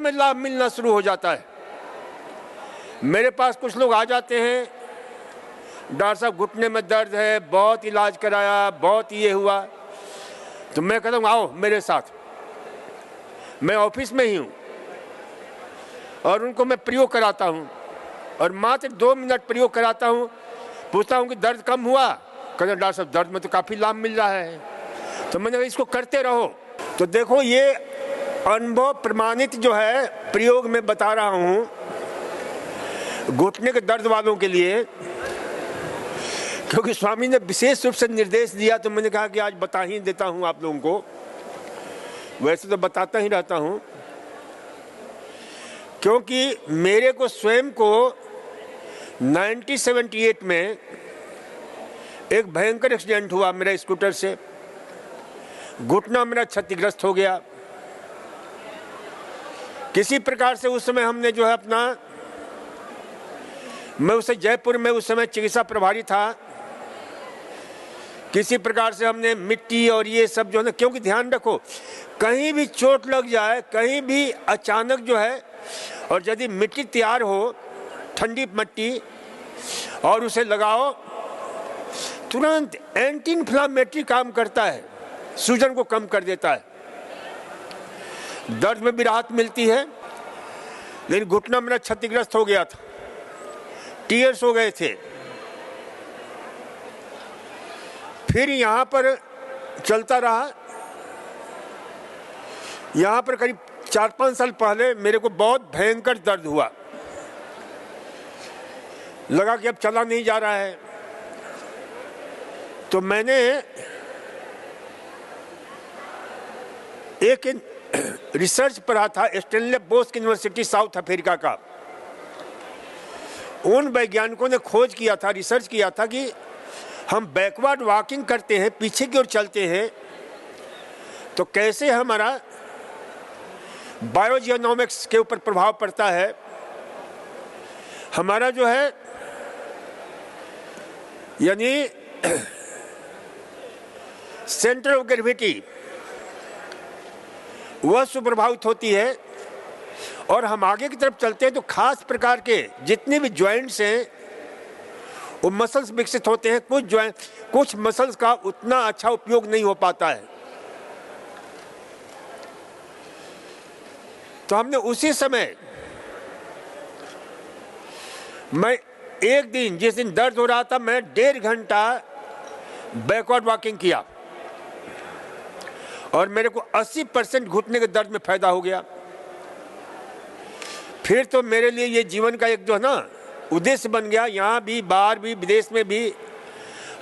समय लाभ मिलना शुरू हो जाता है। मेरे पास कुछ लोग आ जाते हैं, डॉक्टर साहब घुटने में दर्द है, बहुत इलाज कराया, बहुत ये हुआ, तो मैं कहता हूँ आओ मेरे साथ, मैं ऑफिस में ही हूँ, और उनको मैं प्रयोग कराता हूँ, और मात्र 2 मिनट प्रयोग कराता हूँ। पूछता हूँ कि दर्द कम हुआ? कहते डॉक्टर साहब दर्द में तो काफ़ी लाभ मिल रहा है। तो मैंने कहा इसको करते रहो। तो देखो ये अनुभव प्रमाणित जो है प्रयोग में बता रहा हूँ घुटने के दर्द वालों के लिए, क्योंकि स्वामी ने विशेष रूप से निर्देश दिया, तो मैंने कहा कि आज बता ही देता हूँ आप लोगों को। वैसे तो बताता ही रहता हूँ, क्योंकि मेरे को स्वयं को 1978 में एक भयंकर एक्सीडेंट हुआ मेरा स्कूटर से, घुटना मेरा क्षतिग्रस्त हो गया। किसी प्रकार से उस समय हमने जो है अपना, मैं उसे जयपुर में उस समय चिकित्सा प्रभारी था, किसी प्रकार से हमने मिट्टी और ये सब जो है ना, क्योंकि ध्यान रखो कहीं भी चोट लग जाए, कहीं भी अचानक जो है, और यदि मिट्टी तैयार हो, ठंडी मिट्टी, और उसे लगाओ, तुरंत एंटी इन्फ्लामेटरी काम करता है, सूजन को कम कर देता है, दर्द में भी राहत मिलती है। लेकिन घुटना मेरा क्षतिग्रस्त हो गया था, टीयर्स हो गए थे। फिर यहाँ पर चलता रहा। यहाँ पर करीब 4-5 साल पहले मेरे को बहुत भयंकर दर्द हुआ, लगा कि अब चला नहीं जा रहा है। तो मैंने एक रिसर्च पढ़ा था स्टेनलेबोस्क यूनिवर्सिटी साउथ अफ्रीका का। उन वैज्ञानिकों ने खोज किया था, रिसर्च किया था कि हम बैकवर्ड वॉकिंग करते हैं, पीछे की ओर चलते हैं, तो कैसे हमारा बायोजियोनॉमिक्स के ऊपर प्रभाव पड़ता है। हमारा जो है यानी सेंटर ऑफ ग्रेविटी वह सुप्रभावित होती है, और हम आगे की तरफ चलते हैं तो खास प्रकार के जितने भी जॉइंट्स हैं वो मसल्स विकसित होते हैं। कुछ मसल्स का उतना अच्छा उपयोग नहीं हो पाता है। तो हमने उसी समय, मैं एक दिन जिस दिन दर्द हो रहा था, मैं 1.5 घंटा बैकवर्ड वॉकिंग किया, और मेरे को 80% घुटने के दर्द में फायदा हो गया। फिर तो मेरे लिए ये जीवन का एक जो है ना उद्देश्य बन गया, यहाँ भी, बाहर भी, विदेश में भी।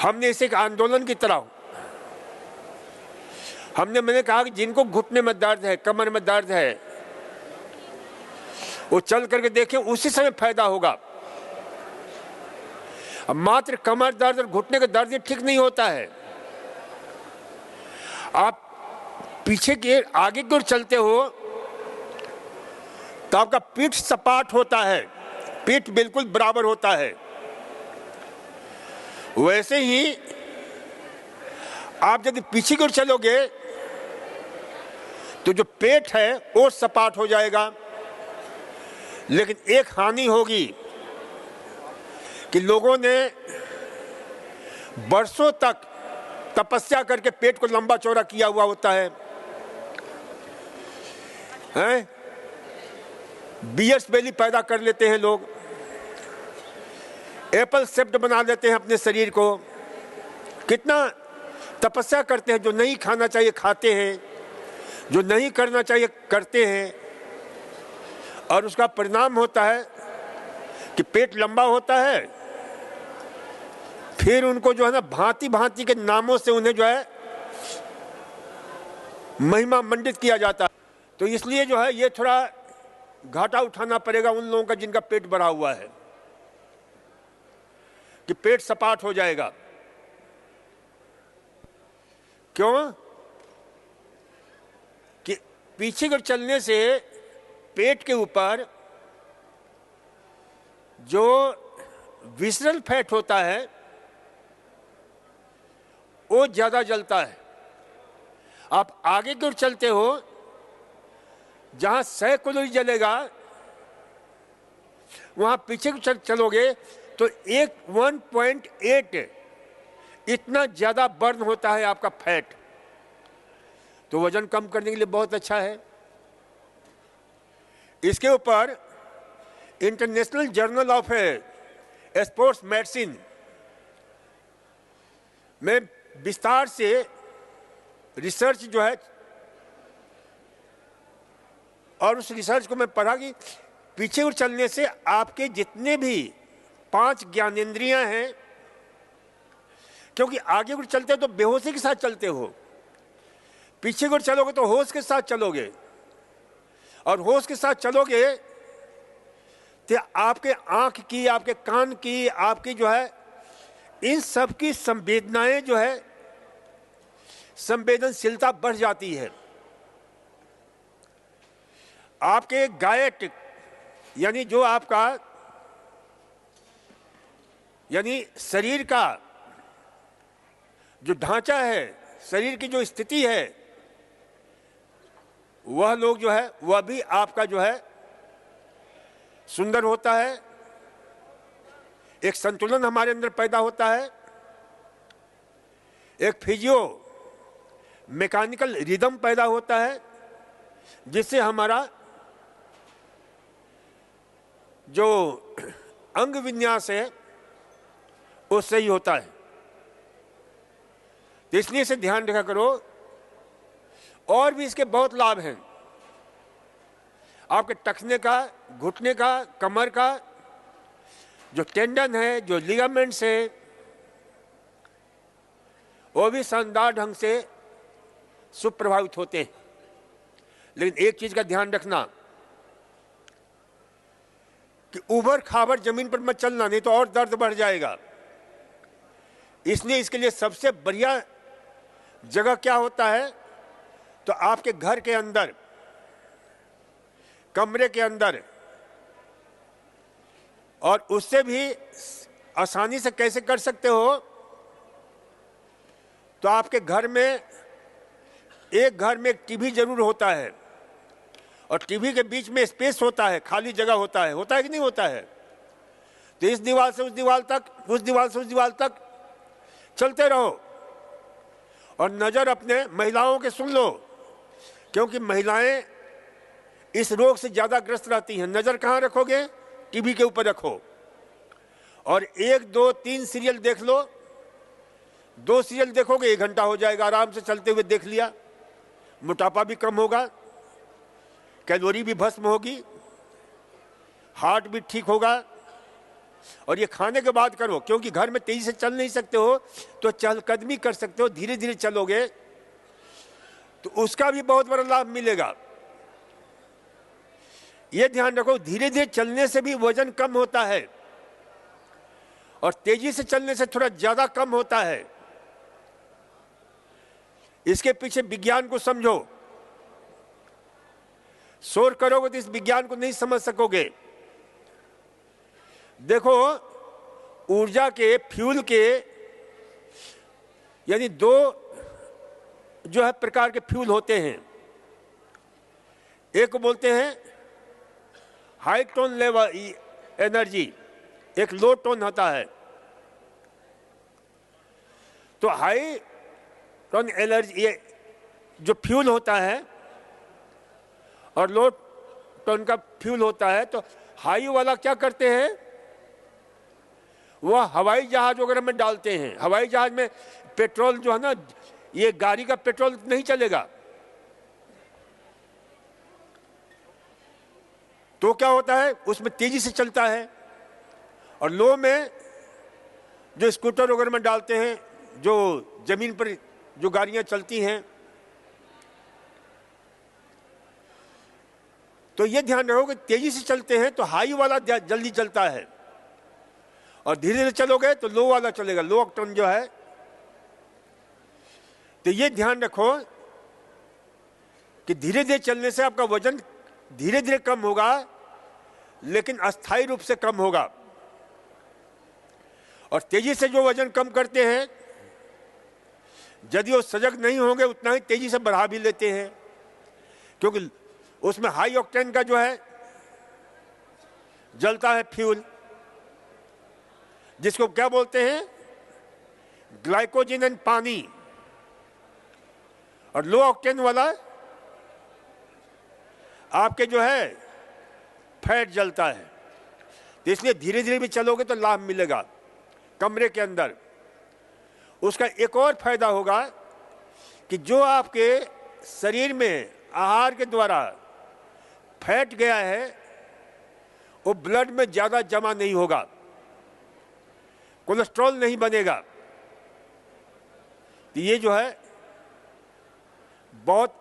हमने इसे एक आंदोलन की तरह, मैंने कहा कि जिनको घुटने में दर्द है, कमर में दर्द है, वो चल करके देखें, उसी समय फायदा होगा। अब मात्र कमर दर्द और घुटने का दर्द ठीक नहीं होता है। आप पीछे के आगे की ओर चलते हो तो आपका पीठ सपाट होता है, पीठ बिल्कुल बराबर होता है। वैसे ही आप यदि पीछे की ओर चलोगे तो जो पेट है वो सपाट हो जाएगा। लेकिन एक हानि होगी कि लोगों ने बरसों तक तपस्या करके पेट को लंबा चौड़ा किया हुआ होता है, बियर्स बेली पैदा कर लेते हैं लोग, एप्पल शेप्ड बना लेते हैं अपने शरीर को, कितना तपस्या करते हैं, जो नहीं खाना चाहिए खाते हैं, जो नहीं करना चाहिए करते हैं, और उसका परिणाम होता है कि पेट लंबा होता है। फिर उनको जो है ना भांति भांति के नामों से उन्हें जो है महिमा मंडित किया जाता है। तो इसलिए जो है ये थोड़ा घाटा उठाना पड़ेगा उन लोगों का जिनका पेट बढ़ा हुआ है, कि पेट सपाट हो जाएगा। क्यों? कि पीछे की ओर चलने से पेट के ऊपर जो विसरल फैट होता है वो ज्यादा जलता है। आप आगे की ओर चलते हो जहां 100 कैलोरी जलेगा वहां पीछे को चलोगे तो 1.8 इतना ज्यादा बर्न होता है आपका फैट। तो वजन कम करने के लिए बहुत अच्छा है। इसके ऊपर international journal of sports medicine में विस्तार से रिसर्च जो है, और उस रिसर्च को मैं पढ़ा कि पीछे को चलने से आपके जितने भी 5 ज्ञानेंद्रियां हैं, क्योंकि आगे को चलते हो तो बेहोशी के साथ चलते हो, पीछे को चलोगे तो होश के साथ चलोगे, और होश के साथ चलोगे तो आपके आंख की, आपके कान की, आपकी जो है इन सब की संवेदनाएं जो है, संवेदनशीलता बढ़ जाती है। आपके गायट यानी जो आपका यानी शरीर का जो ढांचा है, शरीर की जो स्थिति है, वह लोग जो है वह भी आपका जो है सुंदर होता है। एक संतुलन हमारे अंदर पैदा होता है, एक फिजियो मैकेनिकल रिदम पैदा होता है, जिससे हमारा जो अंग विन्यास है वो सही होता है। तो इसलिए इसे ध्यान रखा करो। और भी इसके बहुत लाभ हैं, आपके टखने का, घुटने का, कमर का जो टेंडन है, जो लिगामेंट्स है, वो भी शानदार ढंग से सुप्रभावित होते हैं। लेकिन एक चीज का ध्यान रखना कि उबड़ खाबड़ जमीन पर मत चलना, नहीं तो और दर्द बढ़ जाएगा। इसलिए इसके लिए सबसे बढ़िया जगह क्या होता है, तो आपके घर के अंदर, कमरे के अंदर, और उससे भी आसानी से कैसे कर सकते हो, तो आपके घर में एक टीवी जरूर होता है, और टीवी के बीच में स्पेस होता है, खाली जगह होता है कि नहीं होता है। तो इस दीवार से उस दीवार तक, उस दीवार से उस दीवार तक चलते रहो, और नजर अपने महिलाओं के सुन लो, क्योंकि महिलाएं इस रोग से ज्यादा ग्रस्त रहती हैं। नजर कहां रखोगे? टीवी के ऊपर रखो, और 1, 2, 3 सीरियल देख लो। 2 सीरियल देखोगे 1 घंटा हो जाएगा, आराम से चलते हुए देख लिया। मोटापा भी कम होगा, कैलोरी भी भस्म होगी, हार्ट भी ठीक होगा। और ये खाने के बाद करो, क्योंकि घर में तेजी से चल नहीं सकते हो, तो चहलकदमी कर सकते हो, धीरे धीरे चलोगे तो उसका भी बहुत बड़ा लाभ मिलेगा। ये ध्यान रखो, धीरे धीरे चलने से भी वजन कम होता है, और तेजी से चलने से थोड़ा ज्यादा कम होता है। इसके पीछे विज्ञान को समझो। शोर करोगे तो इस विज्ञान को नहीं समझ सकोगे। देखो, ऊर्जा के, फ्यूल के, यानी 2 जो है प्रकार के फ्यूल होते हैं। एक को बोलते हैं हाई टोन लेवल एनर्जी, एक लो टोन होता है। तो हाई टोन एनर्जी ये जो फ्यूल होता है, और लो टोन का फ्यूल होता है। तो हाई वाला क्या करते हैं, वह हवाई जहाज वगैरह में डालते हैं। हवाई जहाज में पेट्रोल जो है ना, ये गाड़ी का पेट्रोल नहीं चलेगा। तो क्या होता है, उसमें तेजी से चलता है। और लो में जो स्कूटर वगैरह में डालते हैं, जो जमीन पर जो गाड़ियां चलती हैं, तो ये ध्यान रखो कि तेजी से चलते हैं तो हाई वाला जल्दी चलता है, और धीरे धीरे चलोगे तो लो वाला चलेगा, लो ऑक्टेन जो है। तो ये ध्यान रखो कि धीरे धीरे चलने से आपका वजन धीरे धीरे कम होगा, लेकिन अस्थायी रूप से कम होगा। और तेजी से जो वजन कम करते हैं, यदि वो सजग नहीं होंगे, उतना ही तेजी से बढ़ा भी लेते हैं, क्योंकि उसमें हाई ऑक्टेन का जो है जलता है फ्यूल, जिसको क्या बोलते हैं, ग्लाइकोजन एंड पानी। और लो ऑक्टेन वाला आपके जो है फैट जलता है। तो इसलिए धीरे धीरे भी चलोगे तो लाभ मिलेगा कमरे के अंदर। उसका एक और फायदा होगा कि जो आपके शरीर में आहार के द्वारा फैट गया है वो ब्लड में ज्यादा जमा नहीं होगा, कोलेस्ट्रॉल नहीं बनेगा। तो ये जो है बहुत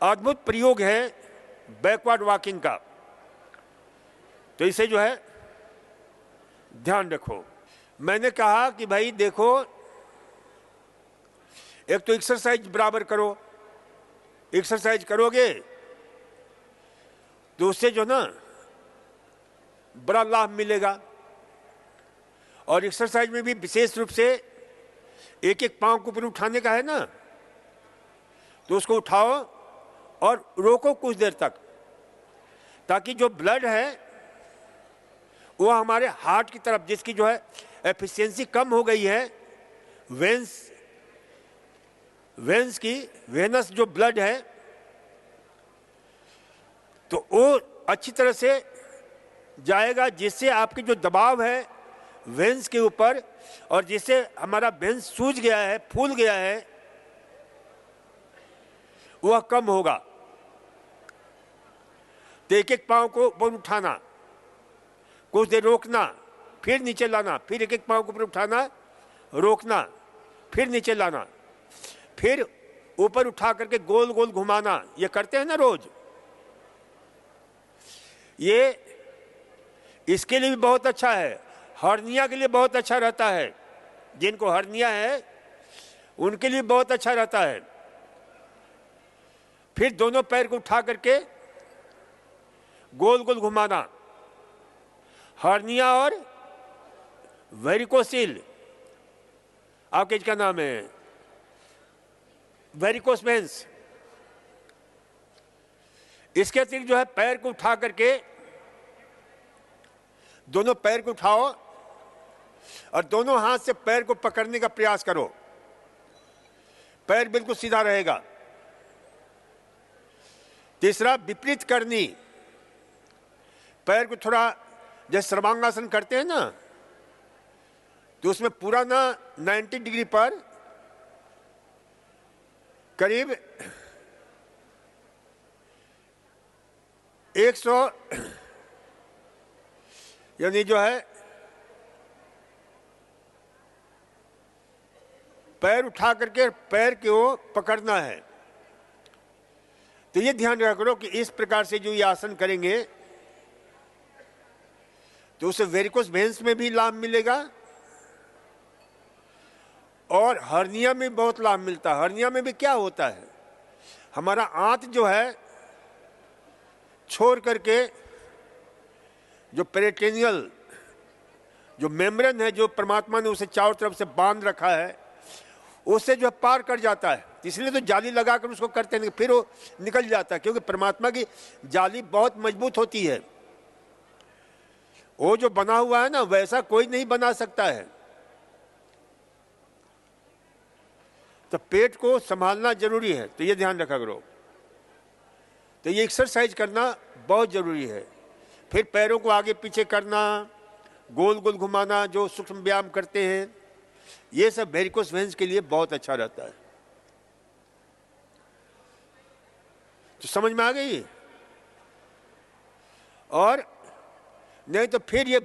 अद्भुत प्रयोग है बैकवर्ड वॉकिंग का। तो इसे जो है ध्यान रखो। मैंने कहा कि भाई देखो, एक तो एक्सरसाइज बराबर करो, एक्सरसाइज करोगे तो उससे जो ना बड़ा लाभ मिलेगा। और एक्सरसाइज में भी विशेष रूप से एक एक पांव को ऊपर उठाने का है ना, तो उसको उठाओ और रोको कुछ देर तक, ताकि जो ब्लड है वो हमारे हार्ट की तरफ, जिसकी जो है एफिशिएंसी कम हो गई है, वेन्स की, वेनस जो ब्लड है, तो वो अच्छी तरह से जाएगा, जिससे आपकी जो दबाव है वेन्स के ऊपर और जिससे हमारा वेन्स सूज गया है, फूल गया है, वह कम होगा। तो एक एक पांव को ऊपर उठाना, कुछ देर रोकना, फिर नीचे लाना, फिर एक एक पांव को ऊपर उठाना, रोकना, फिर नीचे लाना, फिर ऊपर उठा करके गोल गोल घुमाना। ये करते हैं ना रोज। ये इसके लिए भी बहुत अच्छा है, हर्निया के लिए बहुत अच्छा रहता है। जिनको हर्निया है उनके लिए बहुत अच्छा रहता है। फिर दोनों पैर को उठा करके गोल गोल घुमाना। हर्निया और वेरिकोसिल, आपके क्या नाम है, वेरिकोस वेन्स। इसके अतिरिक्त जो है पैर को उठा करके, दोनों पैर को उठाओ और दोनों हाथ से पैर को पकड़ने का प्रयास करो। पैर बिल्कुल सीधा रहेगा। तीसरा, विपरीत करनी। पैर को थोड़ा, जैसे सर्वांगासन करते हैं ना, तो उसमें पूरा ना 90 डिग्री पर करीब 100 यानी जो है पैर उठा करके पैर को पकड़ना है। तो ये ध्यान रखा करो कि इस प्रकार से जो ये आसन करेंगे तो उससे वेरिकोस वेन्स में भी लाभ मिलेगा और हर्निया में बहुत लाभ मिलता है। हर्निया में भी क्या होता है, हमारा आंत जो है छोड़ करके जो पेरिटोनियल जो मेम्ब्रेन है, जो परमात्मा ने उसे चारों तरफ से बांध रखा है, उससे जो पार कर जाता है। इसलिए तो जाली लगाकर उसको करते हैं, फिर वो निकल जाता है, क्योंकि परमात्मा की जाली बहुत मजबूत होती है। वो जो बना हुआ है ना, वैसा कोई नहीं बना सकता है। तो पेट को संभालना जरूरी है, तो ये ध्यान रखा करो। तो ये एक्सरसाइज करना बहुत जरूरी है। फिर पैरों को आगे पीछे करना, गोल गोल घुमाना, जो सूक्ष्म व्यायाम करते हैं, ये सब वेरिकोस वेन्स के लिए बहुत अच्छा रहता है। तो समझ में आ गई? और नहीं तो फिर ये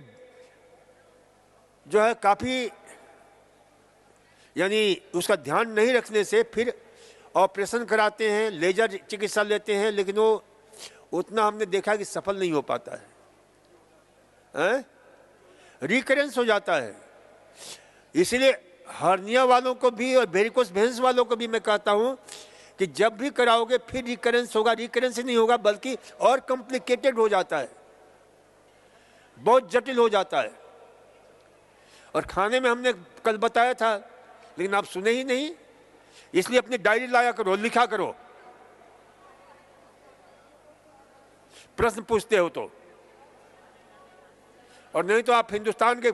जो है काफी, यानी उसका ध्यान नहीं रखने से फिर ऑपरेशन कराते हैं, लेजर चिकित्सा लेते हैं, लेकिन वो उतना हमने देखा कि सफल नहीं हो पाता है, रिकरेंस हो जाता है। इसलिए हर्निया वालों को भी और वेरिकोस वेन्स वालों को भी मैं कहता हूं कि जब भी कराओगे फिर रिकरेंस होगा। रिकरेंस ही नहीं होगा बल्कि और कॉम्प्लिकेटेड हो जाता है, बहुत जटिल हो जाता है। और खाने में हमने कल बताया था, लेकिन आप सुने ही नहीं। इसलिए अपनी डायरी लाया करो, लिखा करो। प्रश्न पूछते हो तो, और नहीं तो आप हिंदुस्तान के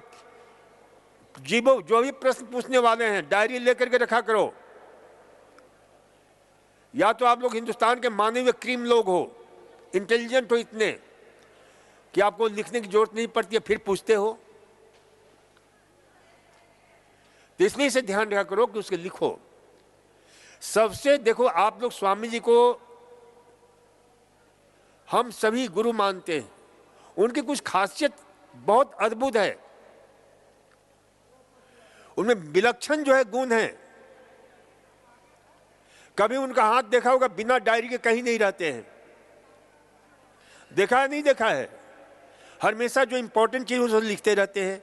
जीवो जो भी प्रश्न पूछने वाले हैं डायरी लेकर के रखा करो। या तो आप लोग हिंदुस्तान के माने हुए क्रीम लोग हो, इंटेलिजेंट हो इतने कि आपको लिखने की जरूरत नहीं पड़ती है, फिर पूछते हो। तो इसलिए इसे ध्यान रखा करो कि उसके लिखो। सबसे देखो, आप लोग स्वामी जी को हम सभी गुरु मानते हैं, उनकी कुछ खासियत बहुत अद्भुत है, उनमें विलक्षण जो है गुण है। कभी उनका हाथ देखा होगा बिना डायरी के कहीं नहीं रहते हैं, देखा है नहीं देखा है? हमेशा जो इंपॉर्टेंट चीज उसे लिखते रहते हैं।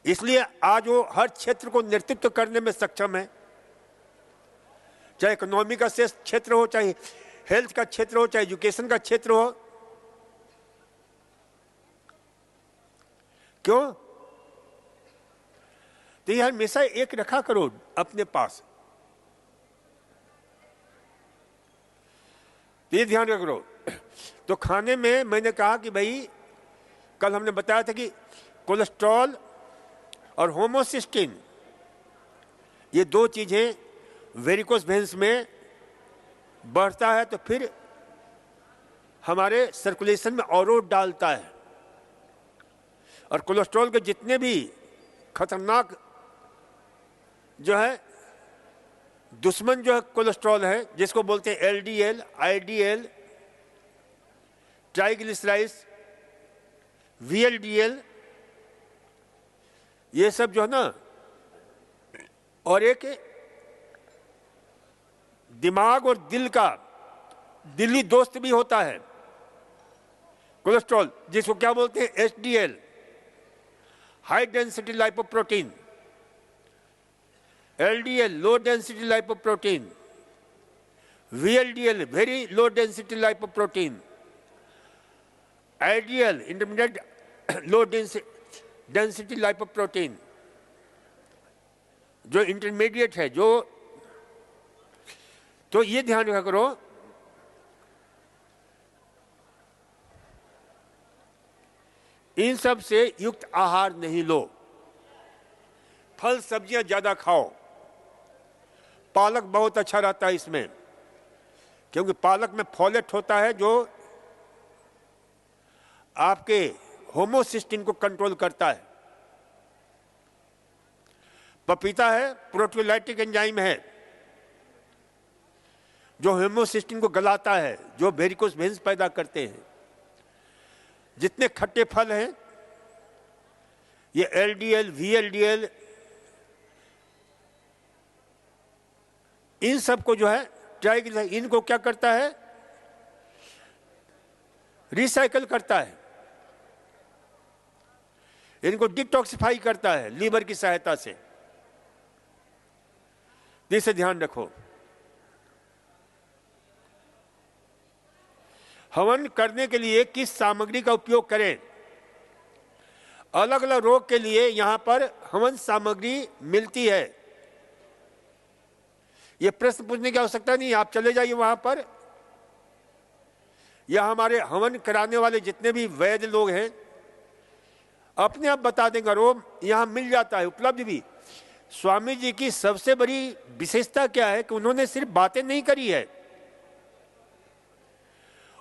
इसलिए आज वो हर क्षेत्र को नेतृत्व करने में सक्षम है, चाहे इकोनॉमी का क्षेत्र हो, चाहे हेल्थ का क्षेत्र हो, चाहे एजुकेशन का क्षेत्र हो। क्यों? तो ये हमेशा एक रखा करो अपने पास, ये ध्यान रखा करो। तो खाने में मैंने कहा कि भाई, कल हमने बताया था कि कोलेस्ट्रॉल और होमोसिस्टिन, ये दो चीजें वेरिकोस वेन्स में बढ़ता है तो फिर हमारे सर्कुलेशन में अवरोध डालता है। और कोलेस्ट्रॉल के जितने भी खतरनाक जो है दुश्मन जो है कोलेस्ट्रॉल है, जिसको बोलते हैं एलडीएल, आईडीएल, ट्राइग्लिसराइड्स, वीएलडीएल, ये सब जो है ना, और एक दिमाग और दिल का दिल्ली दोस्त भी होता है कोलेस्ट्रॉल, जिसको क्या बोलते हैं HDL, high density lipoprotein, LDL low density lipoprotein, VLDL very low density lipoprotein, IDL intermediate low density lipoprotein, जो इंटरमीडिएट है जो। तो ये ध्यान रखा करो, इन सब से युक्त आहार नहीं लो, फल सब्जियां ज्यादा खाओ। पालक बहुत अच्छा रहता है इसमें, क्योंकि पालक में फोलेट होता है जो आपके होमोसिस्टिन को कंट्रोल करता है। पपीता है, प्रोटियोलाइटिक एंजाइम है जो होमोसिस्टिन को गलाता है, जो वेरिकोस वेन्स पैदा करते हैं। जितने खट्टे फल हैं, ये एलडीएल, वीएलडीएल, इन सब को जो है ट्राइग्लिसराइड, इनको क्या करता है? रिसाइकल करता है, इनको डिटॉक्सिफाई करता है लीवर की सहायता से। इसे ध्यान रखो। हवन करने के लिए किस सामग्री का उपयोग करें? अलग अलग रोग के लिए यहां पर हवन सामग्री मिलती है। यह प्रश्न पूछने की आवश्यकता नहीं, आप चले जाइए वहां पर, या हमारे हवन कराने वाले जितने भी वैद्य लोग हैं अपने आप बता देंगे, रोग यहां मिल जाता है, उपलब्ध भी। स्वामी जी की सबसे बड़ी विशेषता क्या है कि उन्होंने सिर्फ बातें नहीं करी है,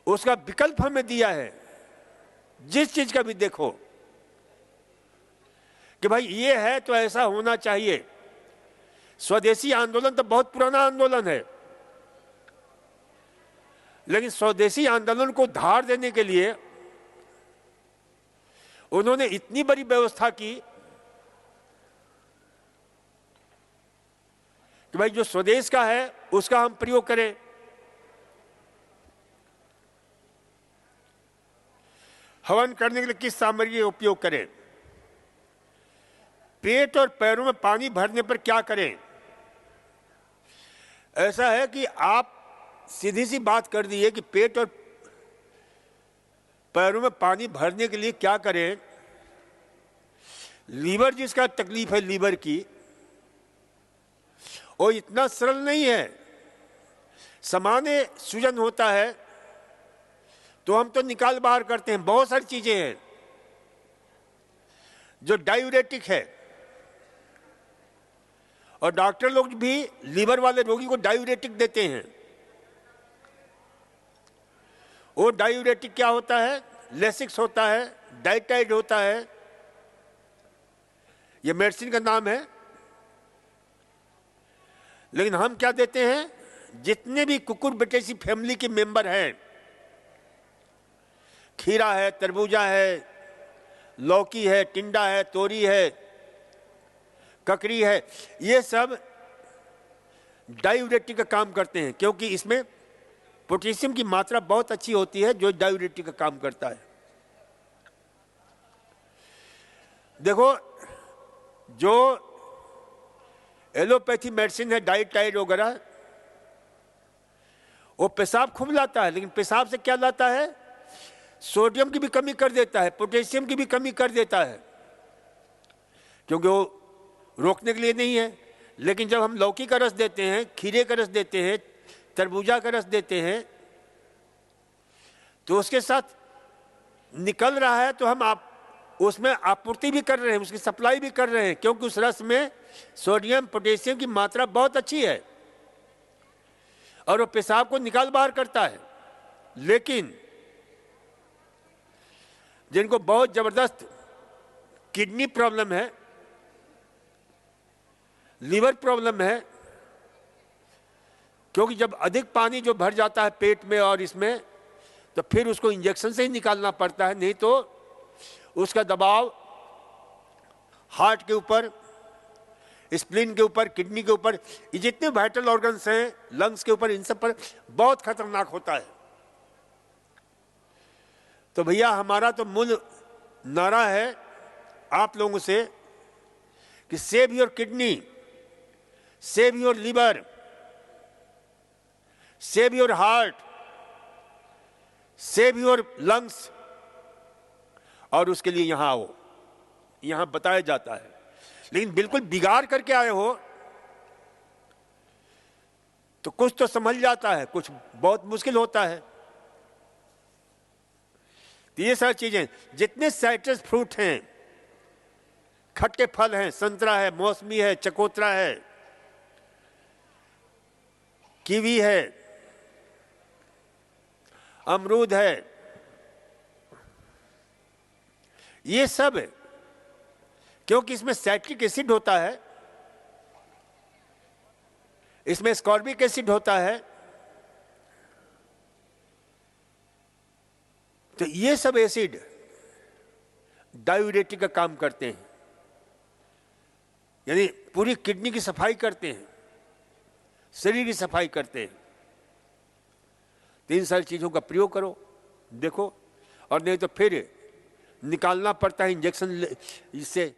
उसका विकल्प हमें दिया है। जिस चीज का भी देखो कि भाई ये है तो ऐसा होना चाहिए। स्वदेशी आंदोलन तो बहुत पुराना आंदोलन है, लेकिन स्वदेशी आंदोलन को धार देने के लिए उन्होंने इतनी बड़ी व्यवस्था की कि भाई जो स्वदेश का है उसका हम प्रयोग करें। हवन करने के लिए किस सामग्री का उपयोग करें? पेट और पैरों में पानी भरने पर क्या करें? ऐसा है कि आप सीधी सी बात कर दी है कि पेट और पैरों में पानी भरने के लिए क्या करें। लीवर जिसका तकलीफ है लीवर की, वो इतना सरल नहीं है। सामान्य सूजन होता है तो हम तो निकाल बाहर करते हैं। बहुत सारी चीजें हैं जो डायूरेटिक है, और डॉक्टर लोग भी लीवर वाले रोगी को डायूरेटिक देते हैं। वो डायूरेटिक क्या होता है? लेसिक्स होता है, डाइटाइड होता है, ये मेडिसिन का नाम है। लेकिन हम क्या देते हैं? जितने भी कुकुरबिटेसी फैमिली के मेंबर हैं, खीरा है, तरबूजा है, लौकी है, टिंडा है, तोरी है, ककड़ी है, ये सब डायूरेटिक का काम करते हैं, क्योंकि इसमें पोटेशियम की मात्रा बहुत अच्छी होती है जो डायूरेटिक का काम करता है। देखो, जो एलोपैथी मेडिसिन है, डाइटाइड वगैरह, वो पेशाब खूब लाता है, लेकिन पेशाब से क्या लाता है? सोडियम की भी कमी कर देता है, पोटेशियम की भी कमी कर देता है, क्योंकि वो रोकने के लिए नहीं है। लेकिन जब हम लौकी का रस देते हैं, खीरे का रस देते हैं, तरबूजा का रस देते हैं, तो उसके साथ निकल रहा है, तो हम उसमें आपूर्ति भी कर रहे हैं, उसकी सप्लाई भी कर रहे हैं, क्योंकि उस रस में सोडियम पोटेशियम की मात्रा बहुत अच्छी है और वो पेशाब को निकाल बाहर करता है। लेकिन जिनको बहुत जबरदस्त किडनी प्रॉब्लम है, लीवर प्रॉब्लम है, क्योंकि जब अधिक पानी जो भर जाता है पेट में और इसमें, तो फिर उसको इंजेक्शन से ही निकालना पड़ता है, नहीं तो उसका दबाव हार्ट के ऊपर, स्प्लीन के ऊपर, किडनी के ऊपर, ये जितने वाइटल ऑर्गन्स हैं, लंग्स के ऊपर, इन सब पर बहुत खतरनाक होता है। तो भैया, हमारा तो मूल नारा है आप लोगों से कि save your kidney, save your liver, save your heart, save your lungs, और उसके लिए यहां आओ, यहां बताया जाता है। लेकिन बिल्कुल बिगाड़ करके आए हो तो कुछ तो समझ जाता है, कुछ बहुत मुश्किल होता है। तो ये सारी चीजें, जितने साइट्रस फ्रूट हैं, खट्टे फल हैं, संतरा है, मौसमी है, चकोतरा है, कीवी है, अमरूद है, ये सब है, क्योंकि इसमें साइट्रिक एसिड होता है, इसमें स्कॉर्बिक एसिड होता है, तो ये सब एसिड डायूरेटिक का काम करते हैं, यानी पूरी किडनी की सफाई करते हैं, शरीर की सफाई करते हैं। तो इन सारी चीजों का प्रयोग करो, देखो, और नहीं तो फिर निकालना पड़ता है इंजेक्शन इससे।